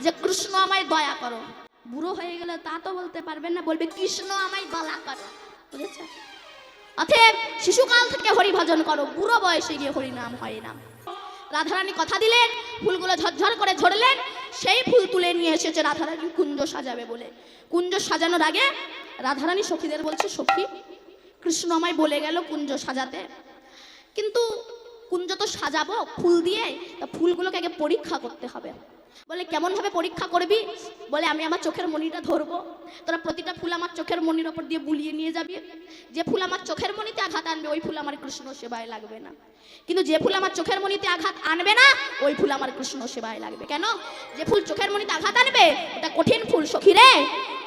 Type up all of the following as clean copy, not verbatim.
যে কৃষ্ণ আমায় দয়া করো। বুড়ো হয়ে গেলে তা তো বলতে পারবেন না, বলবে কৃষ্ণ আমায় বালা করো। বুঝেছ? অতএব শিশুকাল থেকে হরি ভজন করো, বুড়ো বয়সে গিয়ে হরি নাম হয় না। রাধারানী কথা দিলেন, ফুলগুলো ঝরঝর করে ঝরলেন, সেই ফুল তুলে নিয়ে এসেছে রাধারানী কুঞ্জ সাজাবে বলে। কুঞ্জ সাজানোর আগে রাধারানী সখীদের বলছে, সখী কৃষ্ণ আমায় বলে গেল কুঞ্জ সাজাতে, কিন্তু কুঞ্জ তো সাজাবো ফুল দিয়ে, তা ফুলগুলোকে আগে পরীক্ষা করতে হবে। বলে কেমন ভাবে পরীক্ষা করবি? বলে আমি আমার চোখের মণিটা ধরবো, তোরা প্রতিটা ফুল আমার চোখের মণির ওপর দিয়ে বুলিয়ে নিয়ে যাবি। যে ফুল আমার চোখের মণিতে আঘাত আনবে ওই ফুল আমার কৃষ্ণ সেবায় লাগবে না, কিন্তু যে ফুল আমার চোখের মণিতে আঘাত আনবে না ওই ফুল আমার কৃষ্ণ সেবায় লাগবে। কেন? যে ফুল চোখের মণিতে আঘাত আনবে ওটা কঠিন ফুল সখী রে,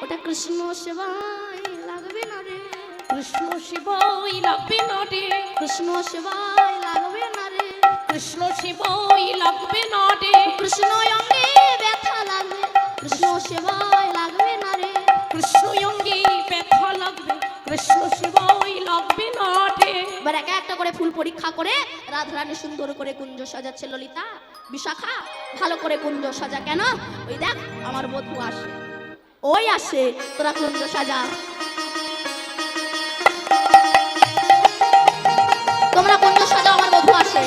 ওটা কৃষ্ণ সেবায় লাগবে না রে, কৃষ্ণ শিবই লাগবে না রে, কৃষ্ণ সেবায় লাগবে না রে, কৃষ্ণ শিবই লাগবে না রে, কৃষ্ণ অঙ্গে ব্যথা লাগবে, কৃষ্ণ সেবায় লাগবে না রে, কৃষ্ণ অঙ্গে ব্যথা লাগবে, কৃষ্ণ শিবই লাগবে না রে। এবার একা একটা করে ফুল পরীক্ষা করে রাধারানী সুন্দর করে কুঞ্জ সাজাচ্ছে। ললিতা, বিশাখা, ভালো করে কুঞ্জ সাজা। কেন? ওই দেখ আমার বধূ আসে, ওই আসে, তোরা কুঞ্জ সাজা, তোমরা কুঞ্জ সাজাও, আমার বধূ আসে।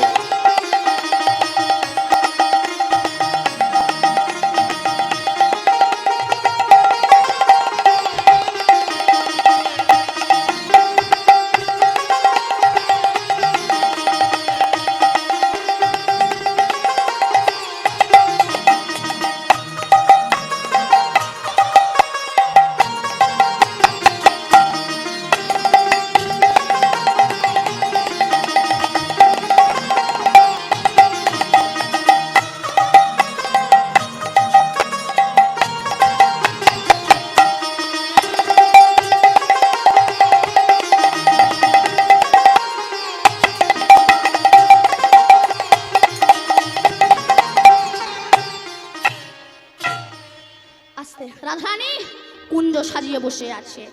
রাধারানী কুঞ্জ সাজিয়ে বসে আছে।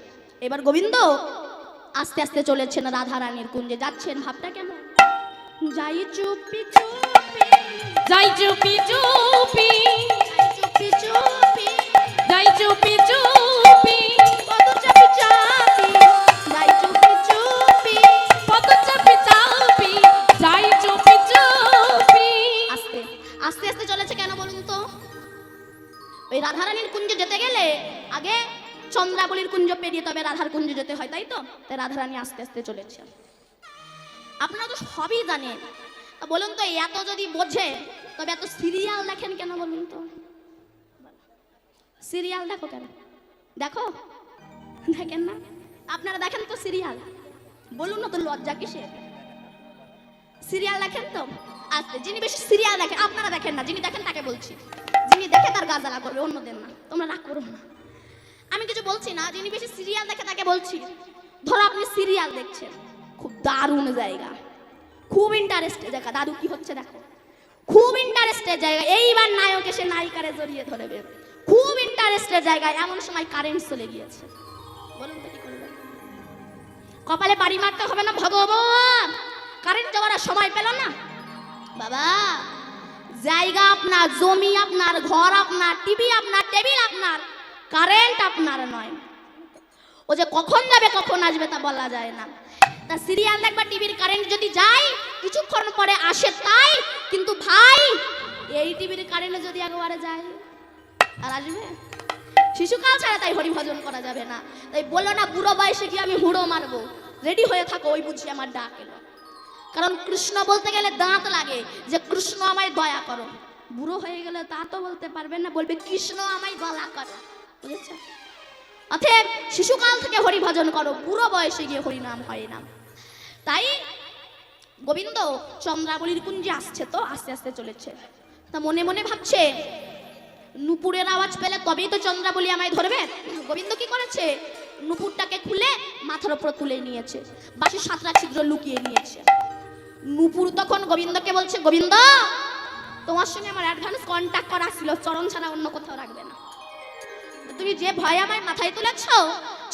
এবার গোবিন্দ আস্তে আস্তে চলেছেন রাধারানীর কুঞ্জে, যাচ্ছেন। ভাবটা কেমন? যাই চুপি চুপি, যাই চুপি চুপি, চুপি চুপি, যাই চুপি চুপি, কত চাপি চাপি, যাই চুপি চুপি, কত চাপি চাপি, যাই চুপি চুপি। আস্তে আস্তে আস্তে চলেছে কেন বলুন তো? ওই রাধারানীর কুঞ্জে যেতে গেলে আগে চন্দ্রাবলীর কুঞ্জ পেরিয়ে তবে রাধার কুঞ্জে যেতে হয়, তাই তো? তাই রাধারানী আস্তে আস্তে চলেছে। আপনারা তো সবই জানেন, বলুন তো এত যদি বোঝে তবে এত সিরিয়াল দেখেন কেন বলুন তো? সিরিয়াল দেখো কেন? দেখো, দেখেন না? আপনারা দেখেন তো সিরিয়াল? বলুন না তো লজ্জা কিসের? সিরিয়াল দেখেন তো? আচ্ছা, যিনি বেশি সিরিয়াল দেখেন, আপনারা দেখেন না, যিনি দেখেন তাকে বলছি। যিনি দেখে তার গাজালা করবে, অন্যদের না। তোমরা রাগ করো না, আমি কিছু বলছি না। যিনি বেশি সিরিয়াল দেখে তাকে বলছি। ধরো আপনি সিরিয়াল দেখছেন, খুব দারুণ জায়গা, খুব ইন্টারেস্টেড জায়গা, দাদু কি হচ্ছে দেখো, খুব ইন্টারেস্টেড জায়গা। এইবার নায়ক এসে নায়িকারে জড়িয়ে ধরবে, খুব ইন্টারেস্টেড জায়গায়। এমন সময় কারেন্ট চলে গিয়েছে, বলুন তো কি করবেন? কপালে বাড়ি মারতে হবে না? ভগবান, কারেন্ট যাওয়ার সময় পেল না। বাবা, জায়গা আপনার, জমি আপনার, ঘর আপনার, টিভি আপনার, টেবিল আপনার, কারেন্ট আপনার নয়। ও যে কখন যাবে কখন আসবে তা বলা যায় না। তা সিরিয়াল দেখবা, টিভির কারেন্ট যদি যায় কিছুক্ষণ পরে আসে তাই, কিন্তু ভাই এই টিভির কারেন্ট যদি একবারে যায় আর আসবে? শিশুকাল ছাড়া তাই হরি ভজন করা যাবে না। তাই বলো না বুড়ো বয়সে কি আমি হুড়ো মারবো, রেডি হয়ে থাকো, ওই বুঝি আমার ডাক এলো। কারণ কৃষ্ণ বলতে গেলে দাঁত লাগে, যে কৃষ্ণ আমায় দয়া করো। বুড়ো হয়ে গেলে তা তো বলতে পারবেন না, বলবে কৃষ্ণ আমায় দয়া করো। বুঝেছ? অতএব শিশুকাল থেকে হরি ভজন করো, বুড়ো বয়সে গিয়ে হরি নাম হয় না। তাই গোবিন্দ চন্দ্রাবলীর কুঞ্জে আসছে, তো আস্তে আস্তে চলেছে। তা মনে মনে ভাবছে নুপুরের আওয়াজ পেলে তবেই তো চন্দ্রাবলী আমায় ধরবে। গোবিন্দ কি করেছে? নুপুরটাকে খুলে মাথার উপর তুলে নিয়েছে, বাসি 7টা ছিদ্র লুকিয়ে নিয়েছে। নুপুর তখন গোবিন্দকে বলছে, গোবিন্দ তোমার সঙ্গে আমার অ্যাডভান্স কন্ট্যাক্ট করা ছিল, চরণ ছাড়া অন্য কোথাও রাখবে না। তুমি যে ভয় আমায় মাথায় তুলেছ,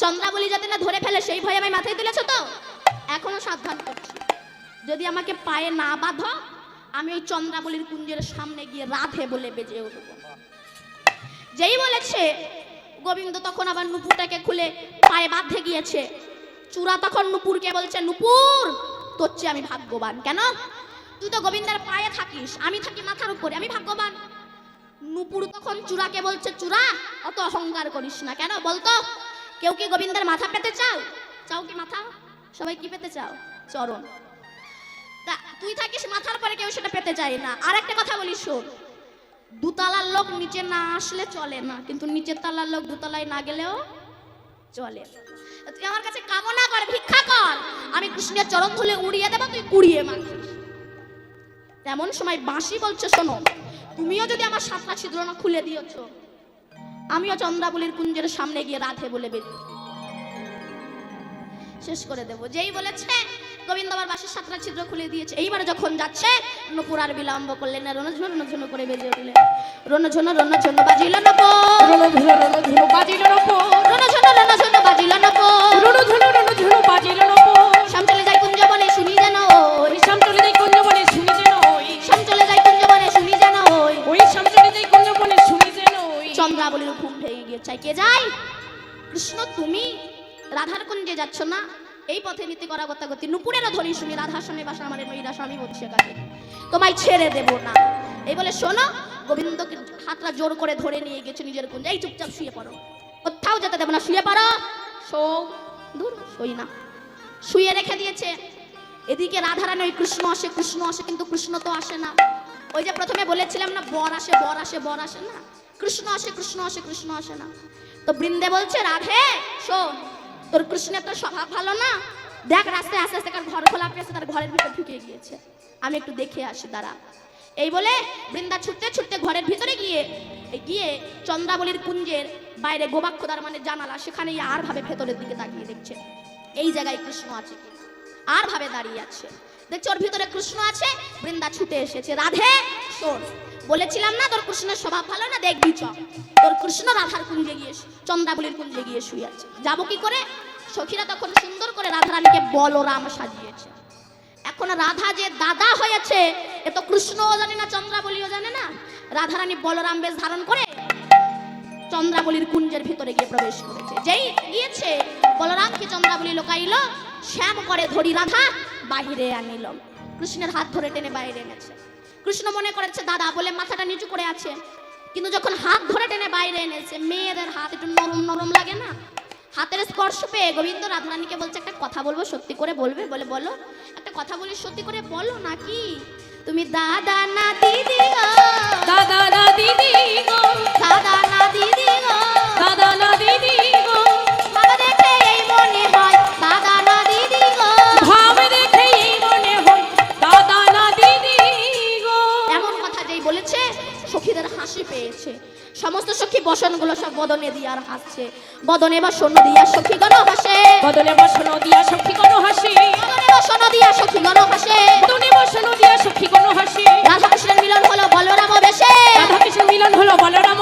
চন্দ্রাবলী যাতে না ধরে ফেলে সেই ভয় আমায় মাথায় তুলেছ, তো এখনো সাবধান করছি, যদি আমাকে পায়ে না বাঁধো আমি ওই চন্দ্রাবলীর কুঞ্জের সামনে গিয়ে রাধে বলে বেজে উঠবো। যেই বলেছে গোবিন্দ তখন আবার নুপুরটাকে খুলে পায়ে বাঁধতে গিয়েছে। চূড়া তখন নুপুরকে বলছে, নুপুর তোর চেয়ে আমি ভাগ্যবান। কেন? তুই তো গোবিন্দের পায়ে থাকিস, আমি থাকি মাথার উপরে, আমি ভাগ্যবান। নুপুর তখন চূড়াকে বলছে, চূড়া অত অহংকার করিস না। কেন বলতো? কেউ কি গোবিন্দের মাথা পেতে চাও? চাও কি মাথা? সবাই কি পেতে চাও? চরণ। তা তুই থাকিস মাথার পরে, কেউ সেটা পেতে চায় না। আর একটা কথা বলিস, শোন, দুতলার লোক নিচে না আসলে চলে না, কিন্তু নিচের তলার লোক দুতলায় না গেলেও চলে। তুই আমার কাছে কামনা কর, ভিক্ষা কর, আমি কৃষ্ণের চরণ ধুলে উড়িয়ে দেবো, তুই কুড়িয়ে মাখিস। তেমন সময় বাঁশি বলছে, শোনো, তুমিও যদি আমার সাতটা ছিদ্র না খুলে দিয়েছ, আমিও চন্দ্রাবলীর কুঞ্জের সামনে গিয়ে রাধে বলে বেরিয়ে শেষ করে দেবো। যেই বলেছে গোবিন্দ আবার বাঁশির সাতটা ছিদ্র খুলে দিয়েছে। এইবার যখন যাচ্ছে, নুপুর আর বিলম্ব করলেন না, রণঝন করে বেরিয়ে উঠলেন। রণঝন বাজিল নপুর, রণঝন বাজিল নপুর, রণঝন বাজিল নপুর, রণঝন বাজিল নপুর। শ্যাম চলে যায় কুঞ্জ বনে শুনি যেন ওই, শ্যাম চলে যায় কুঞ্জ বনে শুনি যেন ওই, শ্যাম চলে যায় কুঞ্জ বনে শুনি যেন ওই, ওই শ্যাম চলে যায় কুঞ্জ বনে শুনি যেন ওই। চন্দ্রাবলীর ঘুম ভেঙে গিয়েছে। কে যায়? কৃষ্ণ, তুমি রাধার কুঞ্জে যাচ্ছ না? এই পথে নীতি করা গতি নুপুরেরও ধরি শুনি, রাধার সঙ্গে বাসা আমার নৈরা স্বামী বলছে কাকে, তোমায় ছেড়ে দেব না। এই বলে শোনো, গোবিন্দকে হাতটা জোর করে ধরে নিয়ে গেছে নিজের কুঞ্জে। এই চুপচাপ শুয়ে পড়ো, কোথাও যেতে দেব না, শুয়ে পড়ো। শো, দূর শুই না, শুয়ে রেখে দিয়েছে। এদিকে রাধারানী ওই কৃষ্ণ আসে, কিন্তু কৃষ্ণ তো আসে না। ওই যে প্রথমে বলেছিলাম না, বর আসে না, কৃষ্ণ আসে না। তো বৃন্দে বলছে, রাধে শোন, তোর কৃষ্ণের তো স্বভাব ভালো না, দেখ রাস্তায় আস্তে আস্তে ঘর খোলা পেয়েছে, তার ঘরের ভিতরে ঢুকে গিয়েছে, আমি একটু দেখে আসি, দাঁড়া। এই বলে বৃন্দা ছুটতে ঘরের ভিতরে গিয়ে চন্দ্রাবলীর কুঞ্জের বাইরে গোবাক্ষদার মানে জানালা, সেখানে আর ভাবে ভেতরের দিকে তাকিয়ে দেখছে এই জায়গায় কৃষ্ণ আছে কি, আর ভাবে দাঁড়িয়ে আছে, দেখছে ওর ভিতরে কৃষ্ণ আছে। বৃন্দা ছুটে এসেছে, রাধে শোন, বলেছিলাম না তোর কৃষ্ণের স্বভাব ভালো না, দেখবি চ, তোর কৃষ্ণ রাধার কুঞ্জে গিয়ে, চন্দ্রাবলীর কুঞ্জে গিয়ে শুয়ে আছে। যাবো কি করে? সখীরা তখন সুন্দর করে রাধারানীকে বলরাম সাজিয়েছে। এখন রাধা যে দাদা হয়েছে, এ তো কৃষ্ণও জানে না, চন্দ্রাবলীও জানে না। রাধারানী বলরাম বেশ ধারণ করে চন্দ্রাবলীর কুঞ্জের ভিতরে গিয়ে প্রবেশ করেছে। যেই গিয়েছে, বলরামকে চন্দ্রাবলী লোকাইল, শ্যাম করে ধরি রাধা বাহিরে আনিল। কৃষ্ণের হাত ধরে টেনে বাইরে এনেছে। কৃষ্ণ মনে করেছে দাদা বলে মাথাটা নিচু করে আছে, কিন্তু যখন হাত ধরে টেনে বাইরে এনেছে, মেয়েদের হাত একটু নরম নরম লাগে না, হাতের স্পর্শ পেয়ে গোবিন্দ রাধারানীকে বলছে, একটা কথা বলবো, সত্যি করে বলবে? বলে বলো। একটা কথা বলি, সত্যি করে বলো নাকি? তুমি দাদা না দিদি গো, দাদা না দিদি গো, দাদা না দিদি গো, দাদা না দিদি গো, ভাব দেখে এই মনে হয় দাদা না দিদি গো, ভাব দেখে এই মনে হয় দাদা না দিদি গো। এমন কথা যেই বলেছে, সখীদের হাসি পেয়েছে। সমস্ত সখী বসনগুলো সব বদনে দিয়ে আর হাসছে। বদনে বসন দিয়া সখীগণ হাসে, বদনে বসন দিয়া সখীগণ হাসে, বদনে বসন দিয়া সখীগণ হাসে, বদনে বসন দিয়া সখীগণ হাসে। রাধা কৃষ্ণের মিলন হলো বলরাম বেশে, রাধা কৃষ্ণ মিলন হলো বলরাম